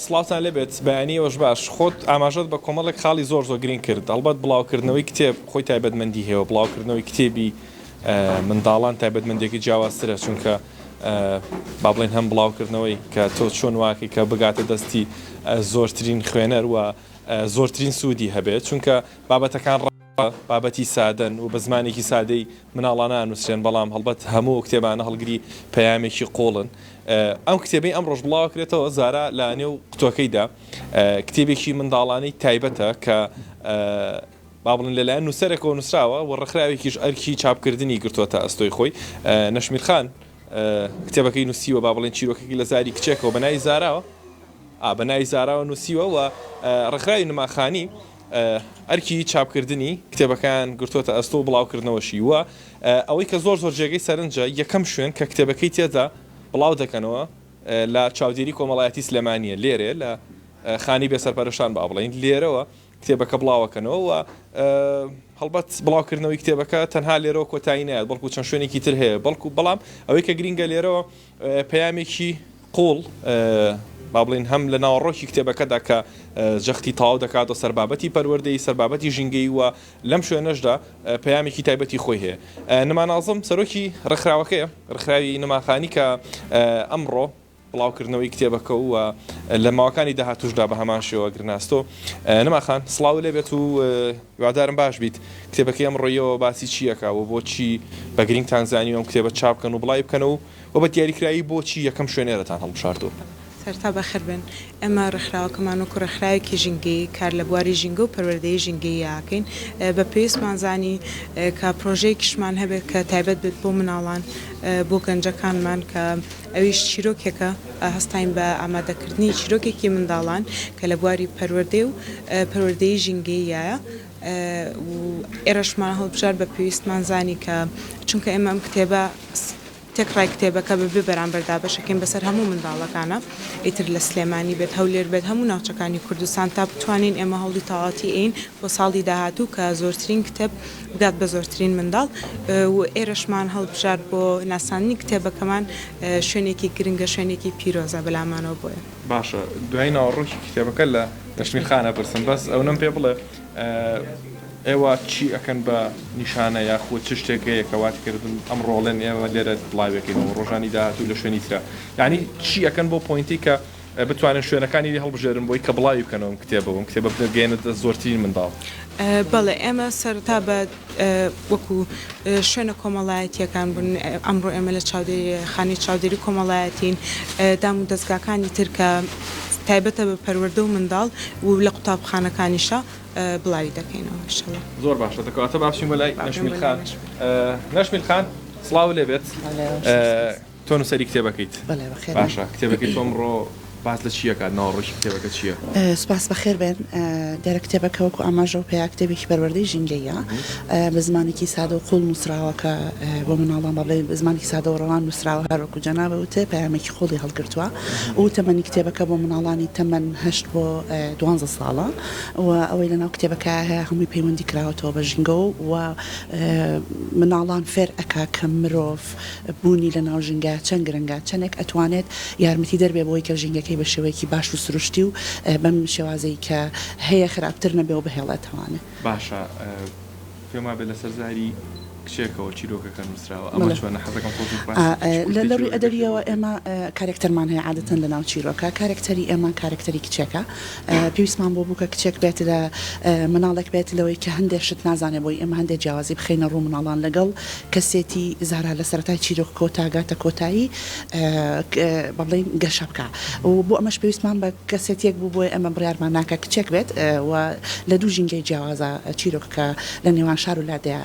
سڵاوتان لێبێت بەیانیەوەش باش خۆت ئاماژەت بە کۆمەڵێک خاڵی زۆر گرنگ کرد هەڵبەت بڵاوکردنەوەی کتێب خۆی تایبەتمەندی هەیە بڵاوکردنەوەی کتێبی منداڵان تایبەتمەندێکی جیاوازترە چونکە با بڵێن هەم بڵاوکردنەوەی کە تۆ چۆن واکەی کە بگاتە دەستی زۆرترین خوێنەر و زۆرترین سوودی هەبێت چونکە بابەتەکان بابەتی سادەن و بە زمانێکی سادەی مناڵانە نووسێن بەڵام هەڵبەت هەموو کتێبانە هەڵگری پەیامێکی قۆڵن ئەم کتێبەی ئەم ڕۆژ بڵاوکرێتەوە زارا لە نێو قوتوەکەیدا کتێبێکی منداڵانەی تایبەتە کە با بڵێن لەلایەن نووسەرێکەوە نووسراوە و ڕێکخراوێکیش ئەرکی چاپکردنی گرتووەتە ئەستۆی خۆی نەشمیر خان کتێبەکەی نووسیوە با بڵێن چیرۆکێکی لە زاری کچێکەوە بەناوی زاراوە بەناوی زاراوە نووسیوە و ڕێکخراوی نماخانی ئەرکی چاپکردنی کتێبەکان گرتووەتە ئەستۆ و بڵاوکردنەوەشی وە ئەوەی کە زۆر جێگەی سەرنجە یەکەم شوێن کە کتێبەکەی تێدا بڵاو دەکەنەوە لە چاودێری کۆمەڵایەتی سلێمانیە لێرێ لە خانی بێسەرپەرشتان با بڵین لێرەوە کتێبەکە بڵاوەکەنەوە و هەڵبەت بڵاوکردنەوەی کتێبەکە تەنها لێرەوە کۆتایی نایەت بەڵکو چەند شوێنێکی تر هەیە بەڵکو بەڵام ئەوەی کە گرینگە لێرەوە پەیامێکی قوڵ با بڵین هەم لە ناوەڕۆکی کتێبەکەدا کە جەختی تاو دەکاتەوە سەربابەتی پەروەردەی سەربابەتی ژینگەی وە لەم شوێنەشدا پەیامێکی تایبەتی خۆی هەیە نەمانازم سەرۆکی ڕێکخراوەکەیە ڕێکخراوی نەماخانی کە ئەمڕۆ بڵاوکردنەوەی کتێبەکە و لە ماوەکانی داهاتوشدا بە هەمان شێوە گرناستۆ نەماخان سڵاو لێبێت و هیوادارم باش بیت کتێبەکەی ئەمڕۆیەوە باسی چیەکە و بۆچی بە گرنگتان زانی ئەم کتێبە چاپکەن و بڵای بکەنەوە و بە دیاریکرایی بۆچی یەکەم شوێنێرەتان هەڵبژاردووە سەرتا بەخێر بن ئێمە ڕێکخراوەکەمان و ڕێکخراوێکی ژینگەی کار لە بواری ژینگە و پەروەردەی ژینگەی یاکەین بە پێویستمان زانی کە پرۆژەیەکیشمان هەبێت کە تایبەت بێت بۆ مناڵان بۆ گەنجەکانمان کە ئەویش چیرۆکێکە هەستین بە ئامادەکردنی چیرۆکێکی منداڵان کە لە بواری پەروەردەی و پەروەردەی ژینگەی یایە ئێرەشمان هەڵبژار بە پێویستمان زانی کە چونکە ئێمە ئەم کتێبە تێکڕای کتێبەکە بەبێ بەرامبەردا بەشەکەین بەسەر هەموو منداڵەکانە ئیتر لە سلێمانی بێت هەولێر بێت هەموو ناوچەکانی کوردستان تا بتوانین ئێمە هەوڵی تەواتی ئین بۆ ساڵی داهاتوو کە زۆرترین کتێب بدات بە زۆرترین منداڵ و ئێرەشمان هەڵبژار بۆ ناسانی کتێبەکەمان شوێنێکی گرنگە شوێنێکی پیرۆزە بەلامانەوە بۆیە باشە دوای ناوەڕۆکی کتێبەکە لە نەشمیر خانە پرسم بەس ئەو نەم پێ بڵێ ئێوە چی ئەکەن بە نیشانە یاخود چ شتێکەیە کە واتکردن ئەم ڕۆڵێن ئێوە لێرە بڵاوێکەوە ڕۆژانی داهاتوو لە شوێنی ترە یعنی چی ئەکەن بۆ پۆینتی کە بتوانن شوێنەکانی هەڵبژێرن بۆی کە بڵاوی بکەنەوە کتێبەوە کتێبە بگەێنێتە زۆرترین منداڵ بەڵێ ئێمە سەرتا بە وەکو شوێنە کۆمەڵایەتیەکان بوون ئەمڕۆ ئێمە لە خانی چاودێری کۆمەڵایەتین دام و دەستگاکانی ترکە تایبەتە بە پەروەردە و منداڵ و لە قوتابخانەکانیشە بڵاوی دەکەینەوە شەڵە زۆر باشە دەکەواتە باشین بەلای نەشمیل خان نەشمیل خان سڵاو لێبێت تۆ نووسەری کتێبەکەیت باشە کتێبەکەی تۆم ڕۆ باز لە چیەکە ناوەڕۆکی کتێبەکە چییە؟ سوپاس بەخێر بێن دیارە کتێبەکە وەکو ئاماژە و پێیا کتێبێکی پەروەردەی ژینگەیە بە زمانێکی سادە و قوڵ نووسراوەکە بۆ مناڵان بەڵێ زمانی سادە و ڕەوان نووسراوە هەروەکو جەنابە وتە پەیامێکی خۆڵی هەڵگرتووە و تەمەنی کتێبەکە بۆ مناڵانی تەمەن 8 بۆ 12 ساڵە و ئەوەی لەناو کتێبەکە هەیە هەمووی پەیوەندی کراوەتەوە بە ژینگە و مناڵان فێر ئەکا کە مرۆڤ بوونی لە ناو ژینگە چەند گرنگە چەندێک ئەتوانێت یارمەتی دەربێ بۆی کە ژینگەکەی بە شێوەیەکی باش و سروشتی و بەم شێوازەی کە هەیە خراپتر نەبێ و بەهێڵێتەوانێ باشە پێما بێ لەسەر زاری کچێکەوە چیرۆکەکە نووسراوە ئەمە چۆنە حەزەکەم لە ڕووی ئەدەبیەوە ئێمە کارێکتەرمان هەیە عادەتەن لە ناو چیرۆکە کارێکتەری ئێمە کارێکتەری کچێکە پێویستمان بۆ بووکە کچێک بێت لە مناڵێک بێت لەوەی کە هەندێک شت نازانێ بۆی ئێمە هەندێک جیاوازی بخینە ڕوو مناڵان لەگەڵ کەسێتی زارا لە سەرەتای چیرۆک کۆتاگاتە کۆتایی بەڵێن گەشە بکە و بۆ ئەمەش پێویستمان بە کەسێتێک بوو بۆی ئەمە بڕیارمان ناکە کچێک بێت و لە دوو ژینگەی جیاوازە چیرۆکەکە لە نێوان شار و لادەیە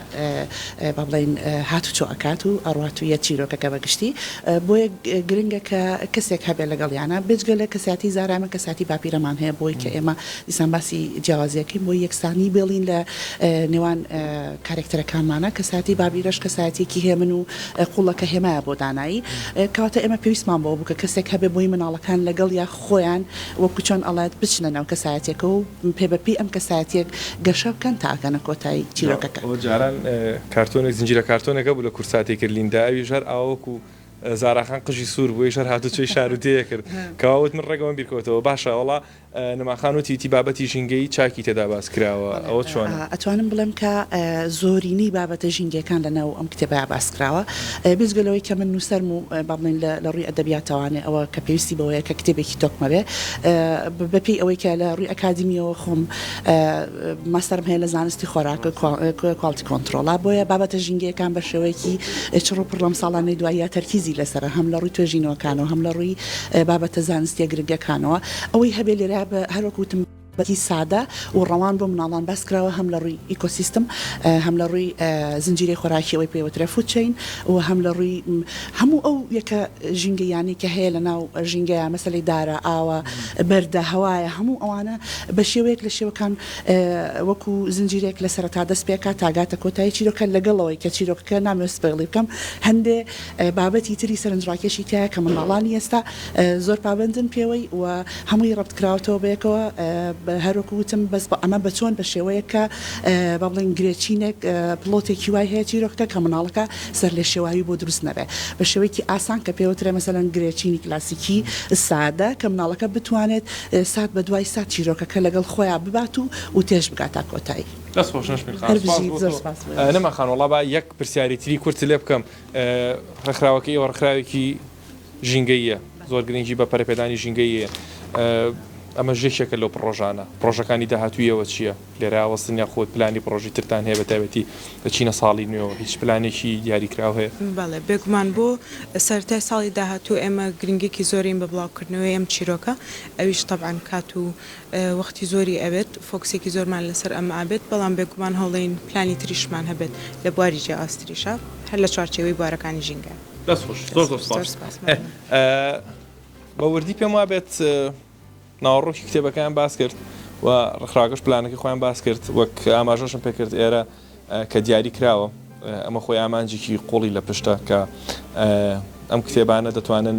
با بڵین هاتوچۆ ئەکات و ئەڕاتویە چیرۆکەکە بەگشتی بۆیە گرنگە کە کەسێک هەبێت لەگەڵیانە بێجگە لە کەساتی زارامە کەساتی باپیرەمان هەیە بۆی کە ئێمە دیسان باسی جیاوازیەکەین بۆ یەکسانی بێڵین لە نێوان کارێکتەرەکانمانە کەساتی بابیرەش کەساتێکی هێ من و قوڵەکە هێمایە بۆ دانایی کەواتە ئێمە پێویستمان بۆ بووکە کەسێک هەبێ بۆی مناڵەکان لەگەڵ یا خۆیان وەکو چۆن ئەڵات بچنە ناو کەسایەتێکە و پێبەپی ئەم کەسایەتێک گەشە بکەن تاکەنە کۆتایی چیرۆکەکە جاران کارتۆنێک زنجیرە کارتۆنێکە بوو لە کورساتی کرد لیندا ئەوی ژەر ئاوەکو زاراخان قژی سوور بووی شەر هاتوچەی شارودەیە کرد کەواوت من ڕێگەوەم بیرکەوتەوە باشە وڵا نەماخان وتی بابەتی ژینگەی چاکی تێدا باس کراوە ئەوە چۆنە؟ ئەتوانم بڵێم کە زۆرینەی بابەتە ژینگەکان لەناو ئەم کتێبە باس کراوە بێزگەلەوەی کە من نووسەرم و با بڵێن لە ڕووی ئەدەبیاتەوانێ ئەوە کە پێویستی بەوەیە کە کتێبێکی تۆکمە بێ بەپێی ئەوەی کە لە ڕووی ئەکادمیەوە خۆم ماستەرم هەیە لە زانستی خۆراک کواڵتی کۆنتترۆڵا بۆیە بابەتە ژینگەکان بە شێوەیەکی چڕۆپڕ لەم ساڵانەی دوایە تەرکیزی لەسەر هەم لە ڕووی توێژینەوەکانەوە هەم لە ڕووی بابەتە زانستیە گرنگەکانەوە ئەوەی هەبێ لێرە هەروەکوتم بەتی سادە و ڕەوان بۆ مناڵان باس کراوە هەم لە ڕووی ئیکۆسیستم هەم لە ڕووی زنجیرەی خۆراکیەوەی پێوەترە فوچین و هەم لە ڕووی هەموو ئەو یەکە ژینگەیانی کە هەیە لە ناو ژینگەیە مەسەلەی دارە ئاوە بەردە هەوایە هەموو ئەوانە بە شێوەیەک لە شێوەکان وەکو زنجیرێک لە سەرەتا دەست پێکە تاگاتە کۆتایی چیرۆکە لەگەڵەوەی کە چیرۆکەکە نامەوێت بەغڵی بکەم هەندێ بابەتی تری سەرنجڕاکێشی تایە کە مناڵانی ئێستا زۆر پابندن پێوەی و هەمووی ڕەبت کراوەتەوە بەیەکەوە هەروەکوتم بەس ئەمە بە چۆن بە شێوەیەکە با بڵێن گرێچینێک پڵۆتێکی وای هەیە چیرۆکتە کە مناڵەکە سەر لێ شێواوی بۆ دروست نەبێ بە شێوەیەکی ئاسان کە پێوترێ مەسەلەن گرێچینی کلاسیکی سادە کە مناڵەکە بتوانێت سات بە دوای سات چیرۆکەکە لەگەڵ خۆیان ببات و تێش بگاتە کۆتایی نەما خانوەڵا با یەک پرسیاری تری کورت لێ بکەم ڕێکخراوەکەی ئەوە ڕێکخراوێکی ژینگەیە زۆر گرنگی بە پەرەپێدانی ژینگەیە ئەمە ژێکێکە لەو پرۆژەکانی داهاتوویەوە چییە لێرە وەستنیا خۆت پلانی پرۆژی ترتان هەیە بە تایبەتی دەچینە ساڵی نوێەوە هیچ پلانێکی دیاریکراو هەیە؟ بەڵێ بێگومان بۆ سەرەتای ساڵی داهاتوو ئێمە گرنگێکی زۆرین بە بڵاوکردنەوەی ئەم چیرۆکە ئەویش تەبعاً کات و وەختی زۆری ئەوێت فۆکسێکی زۆرمان لەسەر ئەمە ئابێت بەڵام بێگومان هەڵێن پلانی تریشمان هەبێت لە بواری جیا ئاستریشە هەر لە چوارچێوەی بوارەکانی ژینگە. بە وردی پێم وابێت ناوەڕۆکی کتێبەکەیان باس کرد و ڕخراگەش پلانەکەی خۆیان باس کرد وەک ئاماژەشم پێکرد ئێرە کە دیاری کراوە ئەمە خۆی ئامانجێکی قوڵی لە پشتە کە ئەم کتێبانە دەتوانن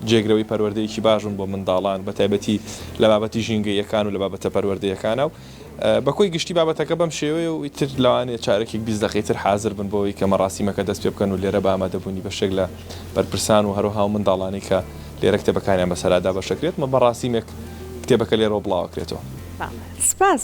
جێگرەوەی پەروەردەیەکی باشن بۆ منداڵان بە تایبەتی لە بابەتی ژینگەیەکان و لە بابەتە پەروەردەیەکانە و بەکۆی گشتی بابەتەکە بەم شێوەیە و ئیتر لەوانێت چارێکی 20 دقیقەی حاضر بن بۆەوەی کە مەڕاستیمەکە دەست پێ بکەن و لێرە بە ئامادەبوونی بەشێک لە بەرپرسان و هەروەها منداڵانی کە لێرە کتێبەکانیان بەسەرادا بەشەکرێت مە بەڕاستیمێک کتێبەکە لێرە بڵاوکرێتەوە. سپاس